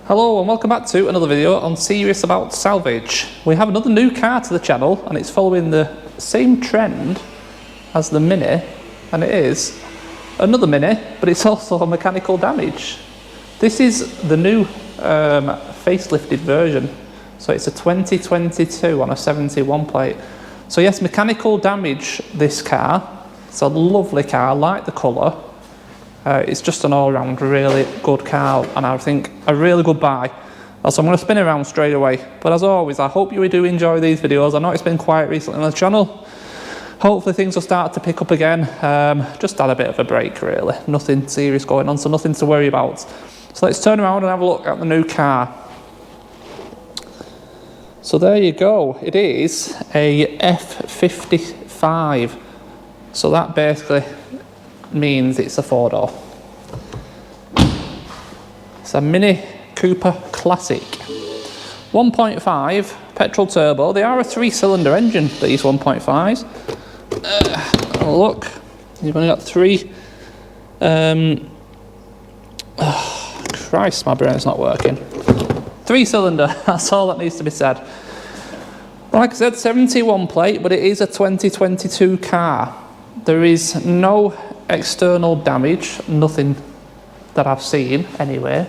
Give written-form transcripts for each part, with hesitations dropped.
Hello and welcome back to another video on Serious About Salvage. We have another new car to the channel and it's following the same trend as the Mini, and it is another Mini, but it's also a mechanical damage. This is the new facelifted version, so it's a 2022 on a 71 plate. So yes, mechanical damage this car. It's a lovely car, I like the colour. It's just an all-round really good car, and I think a really good buy. So I'm going to spin around straight away. But as always, I hope you do enjoy these videos. I know it's been quiet recently on the channel. Hopefully things will start to pick up again. Just had a bit of a break really. Nothing serious going on, so nothing to worry about. So let's turn around and have a look at the new car. So there you go. It is a F55. So that basically means it's a four-door. It's a Mini Cooper Classic. 1.5 petrol turbo. They are a 3-cylinder engine, these 1.5s. Look, you've only got three. Christ, my brain's not working. 3-cylinder, that's all that needs to be said. Like I said, 71 plate, but it is a 2022 car. There is no external damage, nothing that I've seen anyway.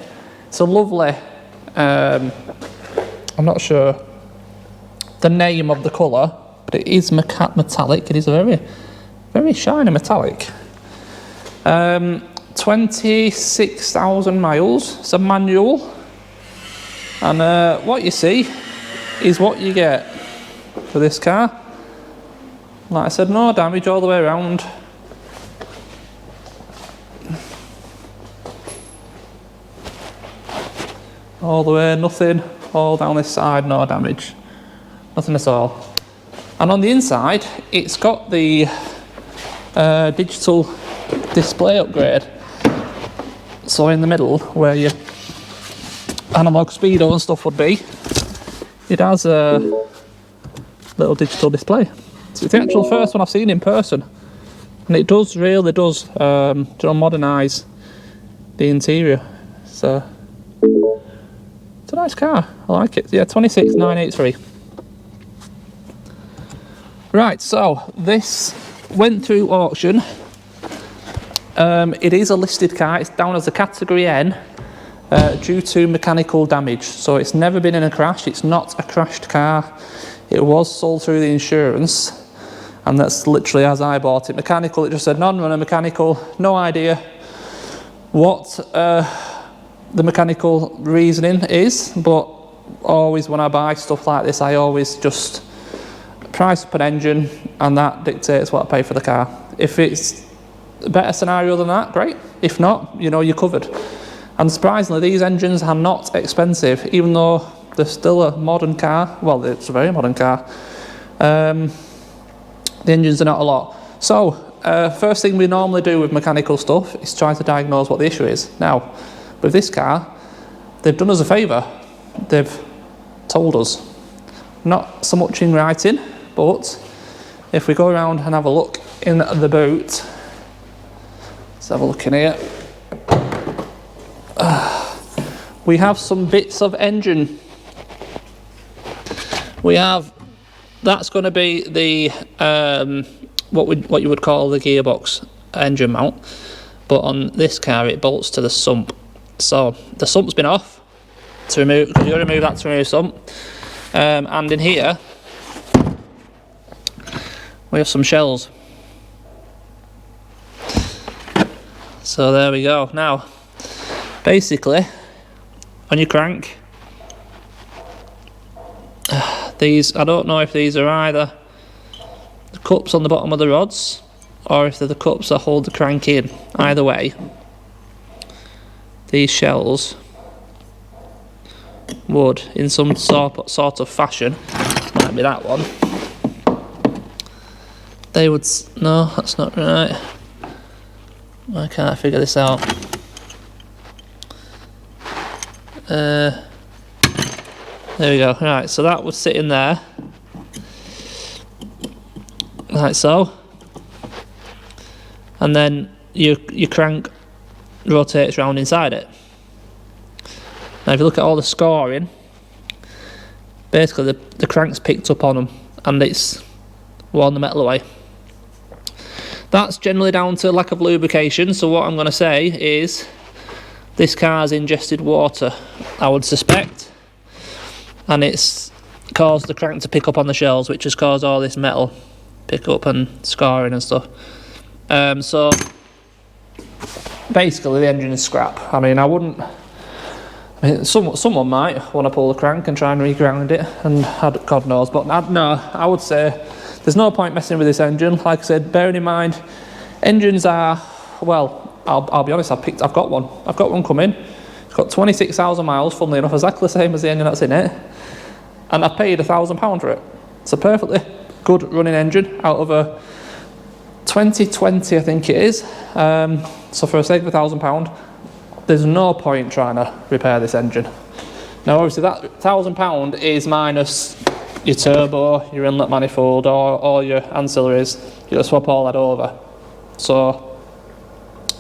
It's a lovely, I'm not sure the name of the colour, but it is metallic. It is a very, very shiny metallic. 26,000 miles. It's a manual, and what you see is what you get for this car. Like I said, no damage all the way around. All the way, nothing. All down this side, no damage. Nothing at all. And on the inside, it's got the digital display upgrade. So in the middle, where your analog speedo and stuff would be, it has a little digital display. So it's the actual first one I've seen in person, and it really does modernise the interior. So it's a nice car, I like it. Yeah, 26,983. Right, so this went through auction. It is a listed car. It's down as a category N due to mechanical damage. So it's never been in a crash. It's not a crashed car. It was sold through the insurance, and that's literally as I bought it. Mechanical, it just said non-runner mechanical. No idea what the mechanical reasoning is, but always when I buy stuff like this, I always just price up an engine, and that dictates what I pay for the car. If it's a better scenario than that, great. If not, you know, you're covered. And surprisingly, these engines are not expensive, even though they're still a modern car. Well, it's a very modern car. The engines are not a lot. So, first thing we normally do with mechanical stuff is try to diagnose what the issue is. Now, with this car, they've done us a favour. They've told us. Not so much in writing, but if we go around and have a look in the boot, let's have a look in here. We have some bits of engine. We have, that's going to be the what you would call the gearbox engine mount, but on this car it bolts to the sump. So the sump's been off to remove, because you got to remove that to remove sump. And in here we have some shells. So there we go. Now basically on your crank, these, I don't know if these are either the cups on the bottom of the rods or if they're the cups that hold the crank in. Either way, these shells would, in some sort of fashion, might be that one, they would, no, that's not right. I can't figure this out. There we go. Right, so that would sit in there, like so, and then your crank rotates round inside it. Now if you look at all the scoring, basically the crank's picked up on them and it's worn the metal away. That's generally down to lack of lubrication, so what I'm going to say is this car's ingested water, I would suspect, and it's caused the crank to pick up on the shells, which has caused all this metal pick up and scoring and stuff. So basically the engine is scrap. I mean, someone might want to pull the crank and try and re-ground it, and God knows, but no, I would say there's no point messing with this engine. Like I said, bearing in mind, engines are, well, I'll be honest, I've got one coming. It's got 26,000 miles, funnily enough, exactly the same as the engine that's in it, and I've paid £1,000 for it. It's a perfectly good running engine out of a 2020, I think it is. So for a sake of £1,000, there's no point trying to repair this engine. Now obviously that £1,000 is minus your turbo, your inlet manifold, or all your ancillaries. You've got to swap all that over. So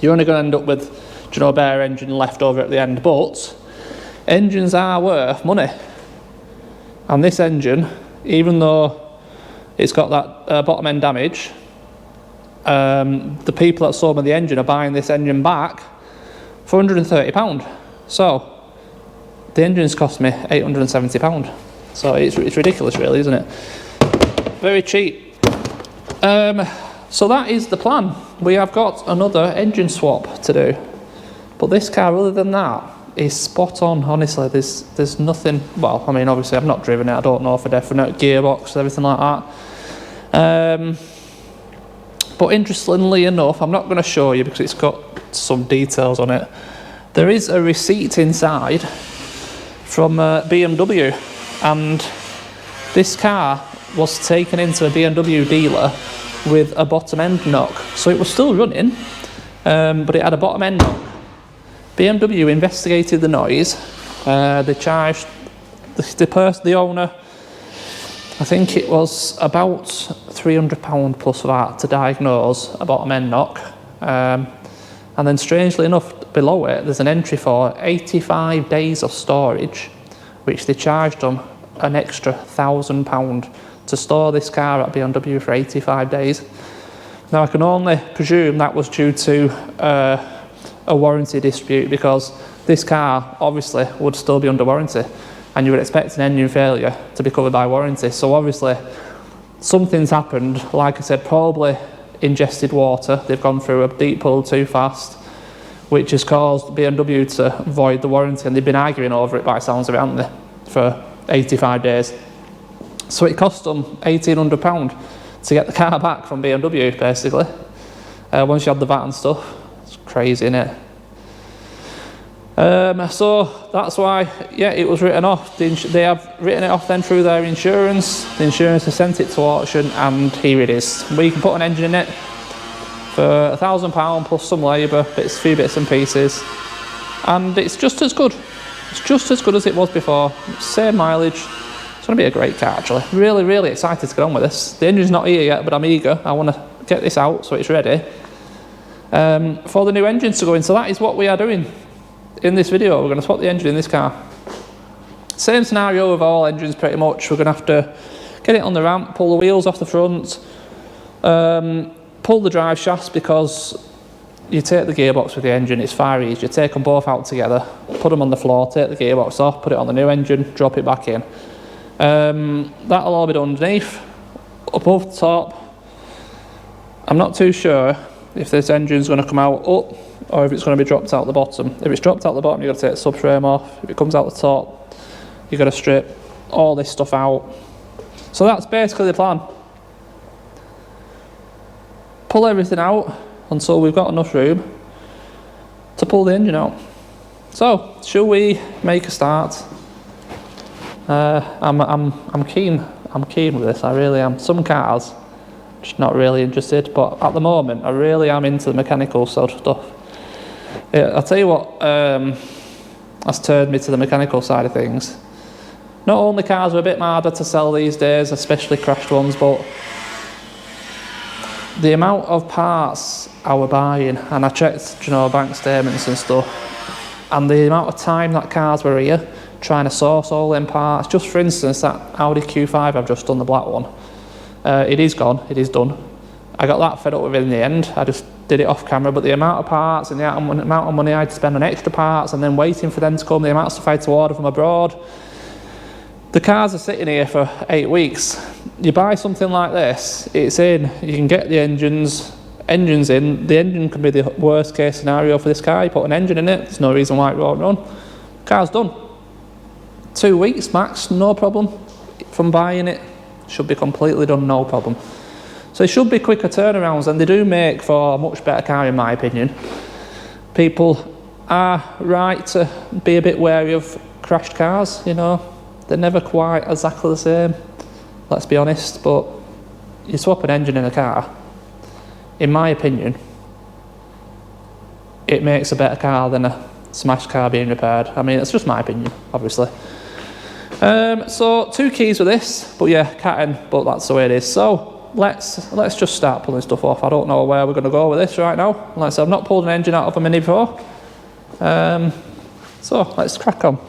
you're only going to end up with, you know, a bare engine left over at the end. But engines are worth money. And this engine, even though it's got that bottom end damage, the people that sold me the engine are buying this engine back for £130. So the engine's cost me £870. So it's ridiculous, really, isn't it? Very cheap. So that is the plan. We have got another engine swap to do. But this car, other than that, is spot on, honestly. There's nothing, well, I mean, obviously I've not driven it, I don't know for definite, gearbox, everything like that. But interestingly enough, I'm not going to show you because it's got some details on it. There is a receipt inside from BMW, and this car was taken into a BMW dealer with a bottom end knock. So it was still running, but it had a bottom end knock. BMW investigated the noise. They charged the owner, I think it was about £300 plus VAT to diagnose a bottom end knock. And then strangely enough, below it, there's an entry for 85 days of storage, which they charged them an extra £1,000 to store this car at BMW for 85 days. Now I can only presume that was due to a warranty dispute, because this car obviously would still be under warranty, and you would expect an engine failure to be covered by warranty. So obviously something's happened. Like I said, probably ingested water. They've gone through a deep pull too fast, which has caused BMW to void the warranty, and they've been arguing over it by the sounds of it, haven't they, for 85 days. So it cost them £1,800 to get the car back from BMW, basically. Once you had the VAT and stuff. It's crazy, innit? So that's why, yeah, it was written off. They have written it off then through their insurance. The insurance has sent it to auction, and here it is. We can put an engine in it for £1,000 plus some labour, a few bits and pieces, and it's just as good. It's just as good as it was before. Same mileage. It's going to be a great car, actually. Really, really excited to get on with this. The engine's not here yet, but I'm eager. I want to get this out so it's ready for the new engines to go in. So that is what we are doing in this video. We're going to swap the engine in this car. Same scenario with all engines pretty much. We're going to have to get it on the ramp, pull the wheels off the front, pull the drive shafts, because you take the gearbox with the engine, it's far easier. Take them both out together, put them on the floor, take the gearbox off, put it on the new engine, drop it back in. That'll all be done underneath. Above the top, I'm not too sure if this engine's going to come out up or if it's going to be dropped out the bottom. If it's dropped out the bottom, you've got to take the subframe off. If it comes out the top, you've got to strip all this stuff out. So that's basically the plan. Pull everything out until we've got enough room to pull the engine out. So, shall we make a start? I'm keen with this, I really am. Some cars, just not really interested, but at the moment I really am into the mechanical sort of stuff. Yeah, I'll tell you what has turned me to the mechanical side of things. Not only cars are a bit harder to sell these days, especially crashed ones, but the amount of parts I were buying, and I checked, you know, bank statements and stuff, And the amount of time that cars were here trying to source all them parts, just for instance that Audi Q5 I've just done, the black one, it is gone, it is done. I got that fed up with it in the end. I just did it off camera, but the amount of parts and the amount of money I had to spend on extra parts and then waiting for them to come, the amount of stuff I had to order from abroad. The cars are sitting here for 8 weeks. You buy something like this, it's in, you can get the engine's in. The engine can be the worst case scenario for this car. You put an engine in it, there's no reason why it won't run. Car's done. 2 weeks max, no problem. From buying it, should be completely done, no problem. So it should be quicker turnarounds, and they do make for a much better car in my opinion. People are right to be a bit wary of crashed cars, you know. They're never quite exactly the same, let's be honest, but you swap an engine in a car, in my opinion, it makes a better car than a smashed car being repaired. I mean, it's just my opinion, obviously. So 2 keys with this, but yeah, cat-in, but that's the way it is. So let's just start pulling stuff off. I don't know where we're going to go with this right now. Like I said, I've not pulled an engine out of a Mini before. So let's crack on.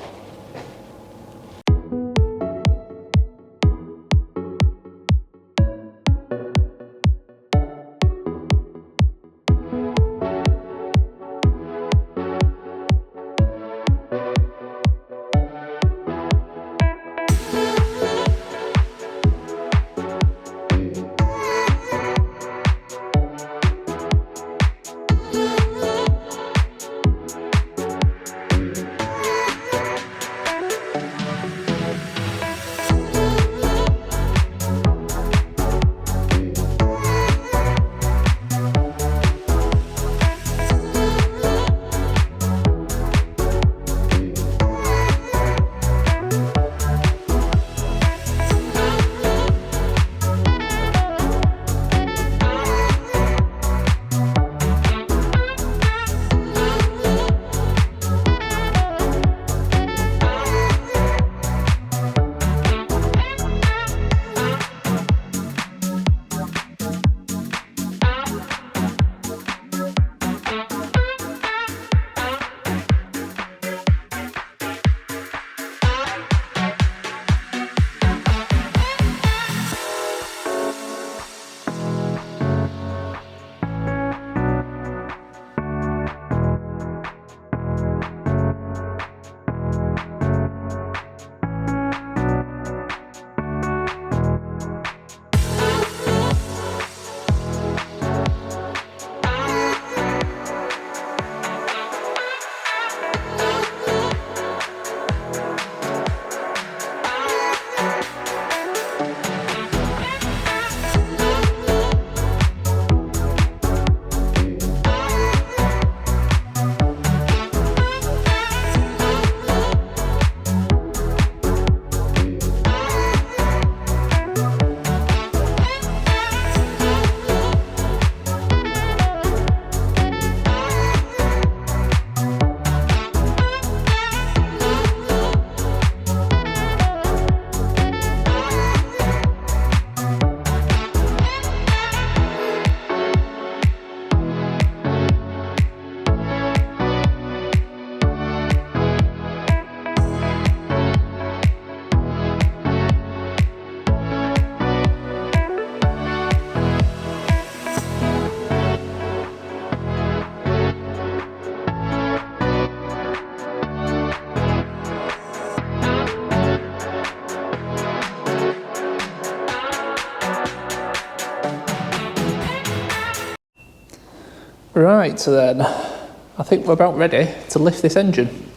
Right, so then I think we're about ready to lift this engine.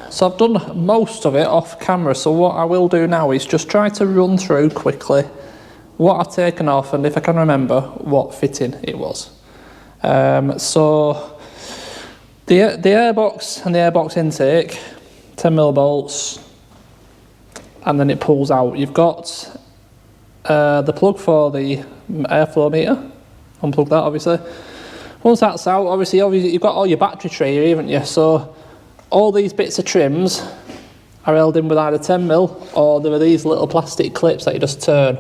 So I've done most of it off camera, so what I will do now is just try to run through quickly what I've taken off and if I can remember what fitting it was. So the airbox and the airbox intake, 10mm bolts, and then it pulls out. You've got the plug for the airflow meter, unplug that obviously. Once that's out, obviously you've got all your battery tray here, haven't you? So all these bits of trims are held in with either 10mm or there are these little plastic clips that you just turn.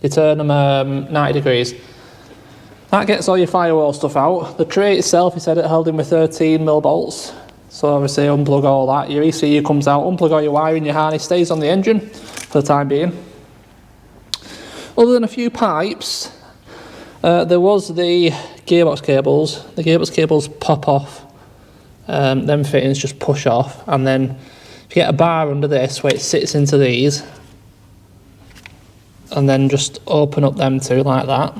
You turn them 90 degrees. That gets all your firewall stuff out. The tray itself is held in with 13mm bolts. So obviously unplug all that, your ECU comes out, unplug all your wiring, your harness stays on the engine for the time being. Other than a few pipes, there was the gearbox cables. The gearbox cables pop off, them fittings just push off, and then if you get a bar under this where it sits into these, and then just open up them two like that,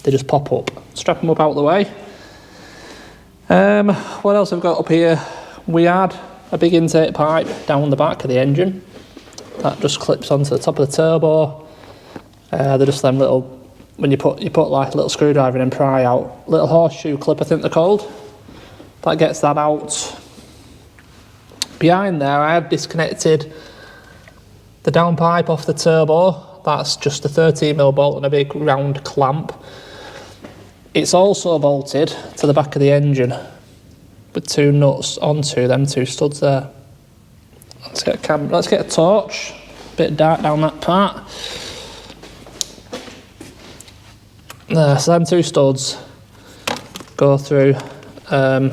they just pop up. Strap them up out of the way. What else have we got up here? We had a big intake pipe down the back of the engine that just clips onto the top of the turbo. They're just them little, when you put like a little screwdriver in and pry out, little horseshoe clip I think they're called. That gets that out. Behind there I have disconnected the downpipe off the turbo. That's just a 13mm bolt and a big round clamp. It's also bolted to the back of the engine with two nuts onto them two studs there. Let's get a torch, a bit dark down that part. There, so them two studs go through them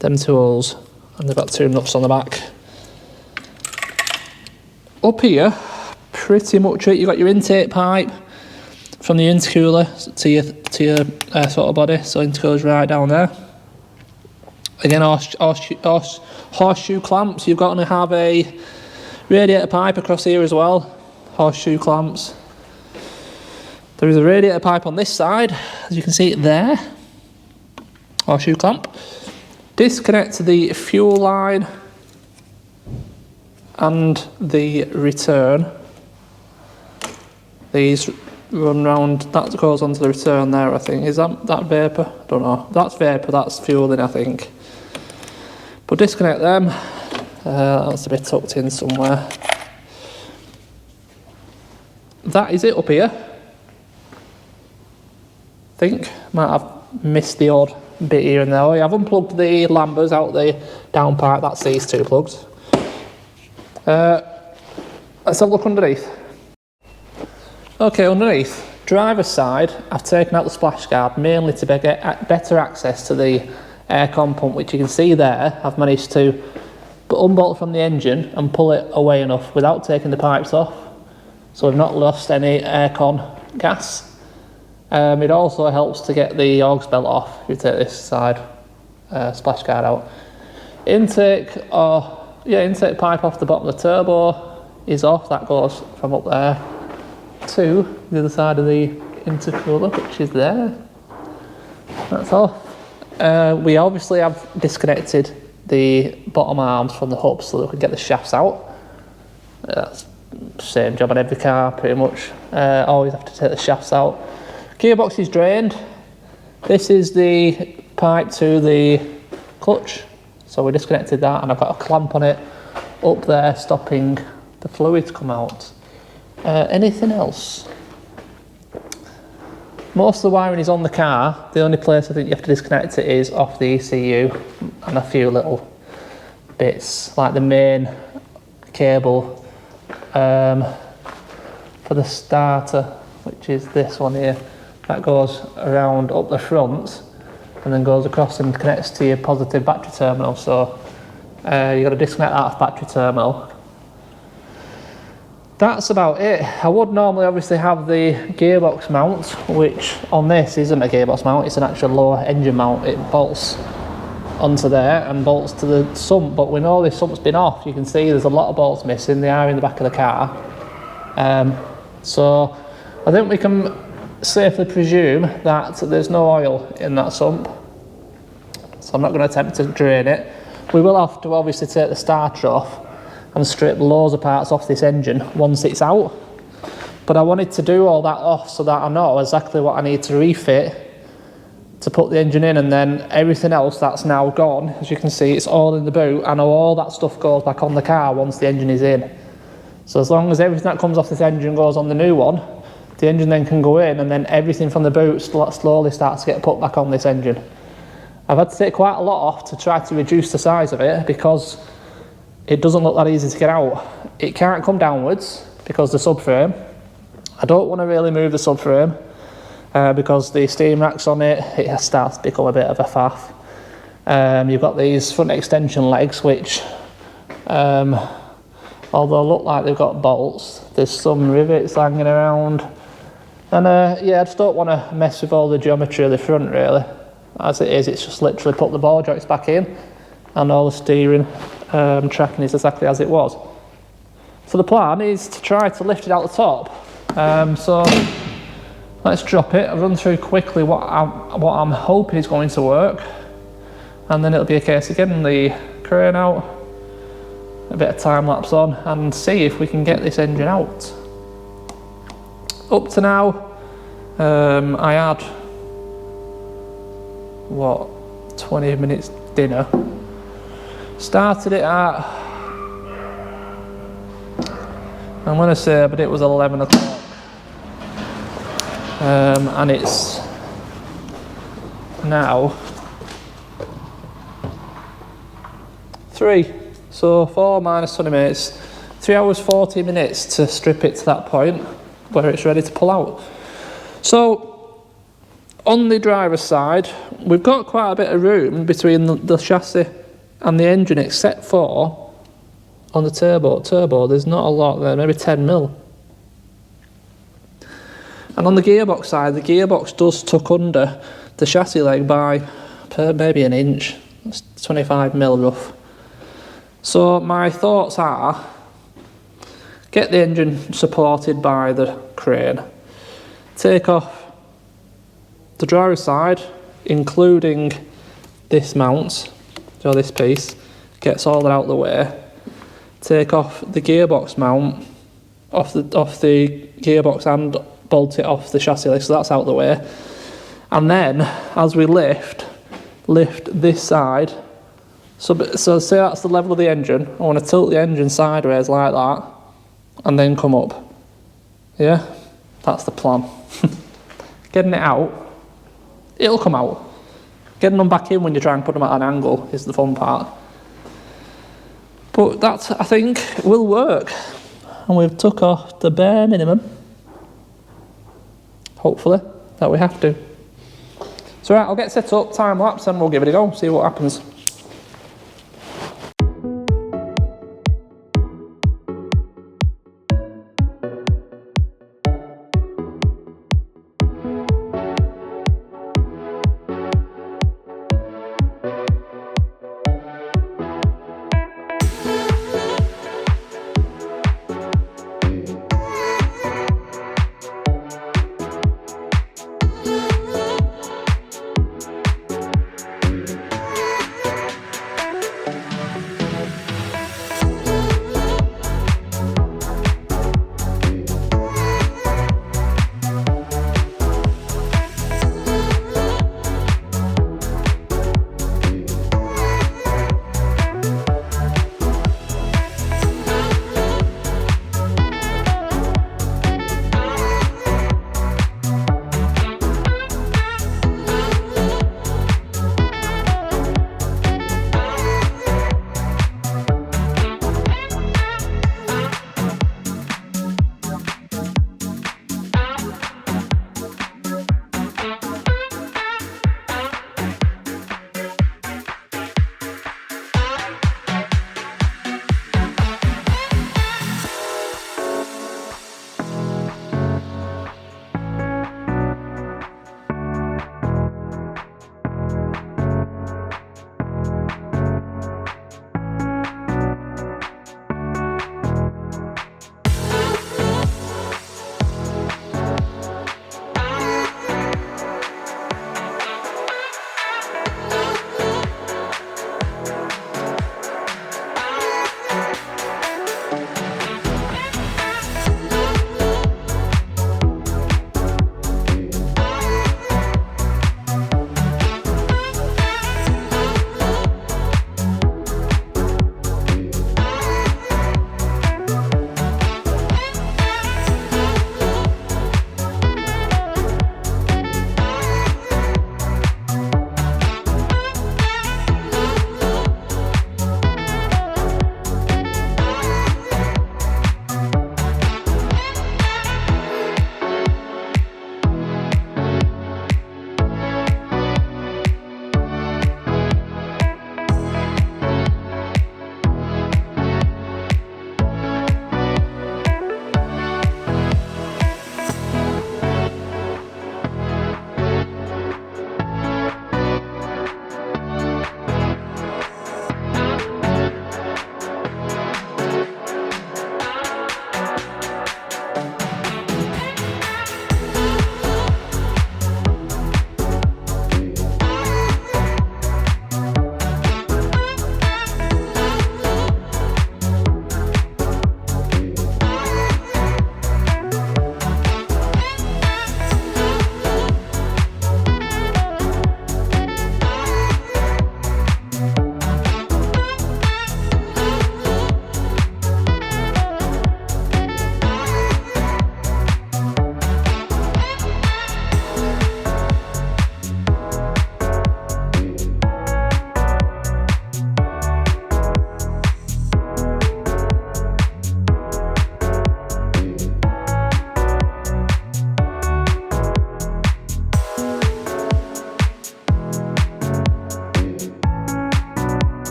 two holes, and they've got two nuts on the back. Up here, pretty much it. You've got your intake pipe from the intercooler to your throttle body, so intercooler's right down there. Again, horseshoe clamps. You've got to have a radiator pipe across here as well. Horseshoe clamps. There is a radiator pipe on this side, as you can see it there. Horseshoe clamp. Disconnect the fuel line and the return. These run round, that goes onto the return there I think. Is that vapour? I don't know. That's vapour, that's fueling I think. But disconnect them. That's a bit tucked in somewhere. That is it up here. I think. Might have missed the odd bit here and there. Oh yeah, I've unplugged the lambers out the downpipe. That's these two plugs. Let's have a look underneath. Okay, underneath, driver's side, I've taken out the splash guard mainly to get better access to the aircon pump, which you can see there. I've managed to unbolt from the engine and pull it away enough without taking the pipes off, so we've not lost any aircon gas. It also helps to get the aux belt off if you take this side splash guard out. Intake pipe off the bottom of the turbo is off. That goes from up there to the other side of the intercooler, which is there. That's off. We obviously have disconnected the bottom arms from the hubs so that we can get the shafts out. That's the same job on every car pretty much. Always have to take the shafts out. Gearbox is drained. This is the pipe to the clutch, so we disconnected that, and I've got a clamp on it up there stopping the fluid to come out. Anything else? Most of the wiring is on the car. The only place I think you have to disconnect it is off the ECU and a few little bits like the main cable for the starter, which is this one here. That goes around up the front and then goes across and connects to your positive battery terminal. So you've got to disconnect that off battery terminal. That's about it. I would normally obviously have the gearbox mount, which on this isn't a gearbox mount, it's an actual lower engine mount. It bolts onto there and bolts to the sump, but we know this sump's been off. You can see there's a lot of bolts missing. They are in the back of the car. So I think we can safely presume that there's no oil in that sump. So I'm not going to attempt to drain it. We will have to obviously take the starter off and strip loads of parts off this engine once it's out. But I wanted to do all that off so that I know exactly what I need to refit to put the engine in, and then everything else that's now gone, as you can see, it's all in the boot. I know all that stuff goes back on the car once the engine is in. So as long as everything that comes off this engine goes on the new one, the engine then can go in, and then everything from the boot slowly starts to get put back on this engine. I've had to take quite a lot off to try to reduce the size of it because it doesn't look that easy to get out. It can't come downwards because the subframe. I don't want to really move the subframe because the steam racks on it, it starts to become a bit of a faff. You've got these front extension legs, which, although look like they've got bolts, there's some rivets hanging around. And yeah, I just don't want to mess with all the geometry of the front really. As it is, it's just literally put the ball joints back in, and all the steering tracking is exactly as it was. So the plan is to try to lift it out the top. So let's drop it. I'll run through quickly what I'm hoping is going to work, and then it'll be a case of getting the crane out, a bit of time lapse on, and see if we can get this engine out. Up to now, I had, what, 20 minutes dinner. Started it at, I'm going to say, but it was 11 o'clock. And it's now 3. So 4 minus 20 minutes, 3 hours 40 minutes to strip it to that point where it's ready to pull out. So on the driver's side, we've got quite a bit of room between the chassis and the engine, except for on the turbo, there's not a lot there, maybe 10 mil. And on the gearbox side, the gearbox does tuck under the chassis leg by maybe an inch. That's 25 mil rough. So my thoughts are, get the engine supported by the crane, take off the driver's side, including this mount, so this piece, gets all that out of the way, take off the gearbox mount off the gearbox and bolt it off the chassis leg, so that's out of the way. And then, as we lift this side, so say that's the level of the engine, I want to tilt the engine sideways like that, and then come up. Yeah, that's the plan. Getting it out, it'll come out. Getting them back in when you try and put them at an angle is the fun part. But that, I think, will work. And we've took off the bare minimum, hopefully, that we have to. So right, I'll get set up, time lapse, and we'll give it a go, see what happens.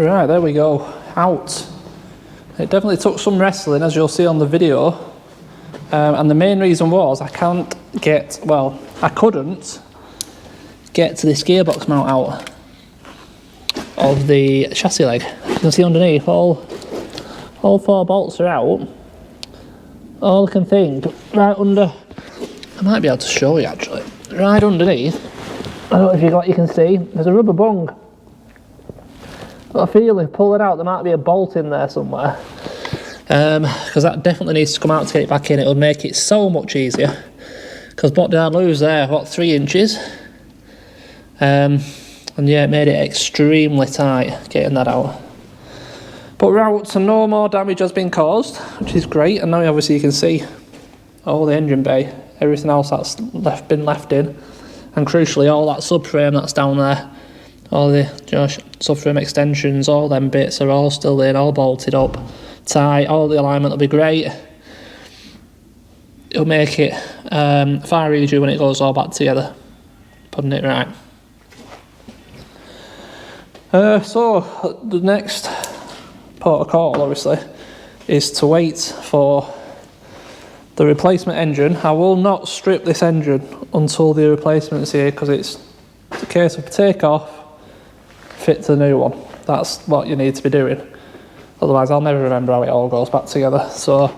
Right, there we go, out. It definitely took some wrestling, as you'll see on the video, and the main reason was I couldn't get to this gearbox mount out of the chassis leg. You can see underneath, all 4 bolts are out. All I can think, right under, I might be able to show you actually, right underneath, I don't know if you can see, there's a rubber bung. Got a feeling, pull it out, there might be a bolt in there somewhere. Because that definitely needs to come out to get it back in. It would make it so much easier. Because what did I lose there? What, 3 inches? And yeah, it made it extremely tight getting that out. But routes and no more damage has been caused, which is great. And now obviously you can see all the engine bay, everything else that's been left in. And crucially, all that subframe that's down there, all the subframe extensions, all them bits are all still in, all bolted up, tight, all the alignment will be great. It'll make it far easier when it goes all back together, putting it right. So, the next port of call, obviously, is to wait for the replacement engine. I will not strip this engine until the replacement's here, because it's a case of take off, fit to the new one. That's what you need to be doing. Otherwise, I'll never remember how it all goes back together. So,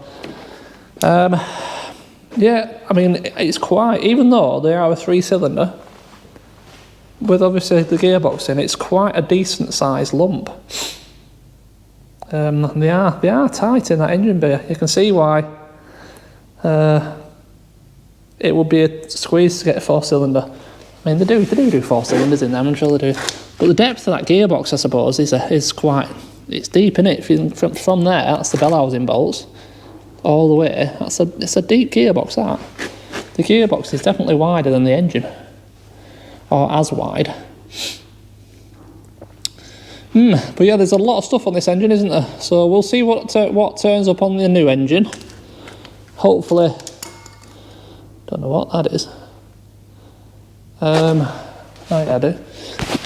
yeah, I mean, it's quite, even though they are a 3-cylinder, with obviously the gearbox in, it's quite a decent sized lump. They are tight in that engine bay. You can see why it would be a squeeze to get a 4-cylinder. I mean, they do 4 cylinders in them, I'm sure they do. But the depth of that gearbox, I suppose, is quite, it's deep, isn't it? From there, that's the bell housing bolts, all the way. It's a deep gearbox, that. The gearbox is definitely wider than the engine, or as wide. But yeah, there's a lot of stuff on this engine, isn't there? So we'll see what turns up on the new engine. Hopefully, don't know what that is. Oh yeah, I do.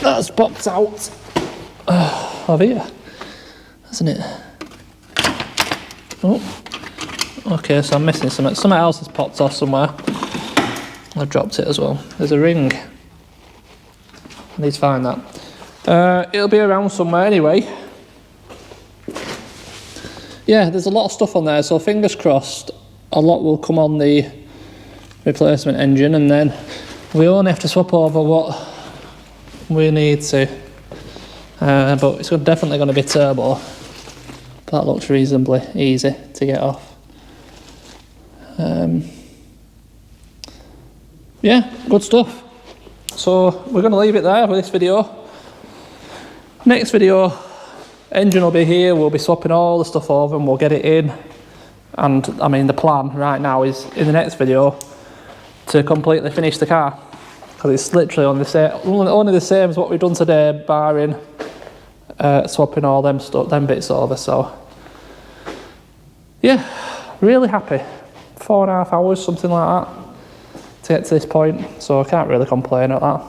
That's popped out of here, hasn't it? Oh, okay, so I'm missing something. Something else has popped off somewhere. I've dropped it as well. There's a ring. I need to find that. It'll be around somewhere anyway. Yeah, there's a lot of stuff on there, so fingers crossed a lot will come on the replacement engine, and then we only have to swap over what we need to. But it's definitely going to be turbo. That looks reasonably easy to get off. Yeah, good stuff. So we're going to leave it there for this video. Next video, engine will be here, we'll be swapping all the stuff over and we'll get it in. And I mean, the plan right now is in the next video to completely finish the car, because it's literally only the same as what we've done today, barring swapping all them bits over. So yeah, really happy. 4.5 hours, something like that, to get to this point, so I can't really complain at that.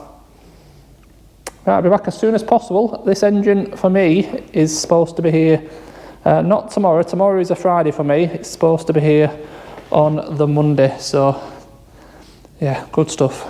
Right, I'll be back as soon as possible. This engine for me is supposed to be here, not tomorrow. Tomorrow is a Friday for me. It's supposed to be here on the Monday, so yeah, good stuff.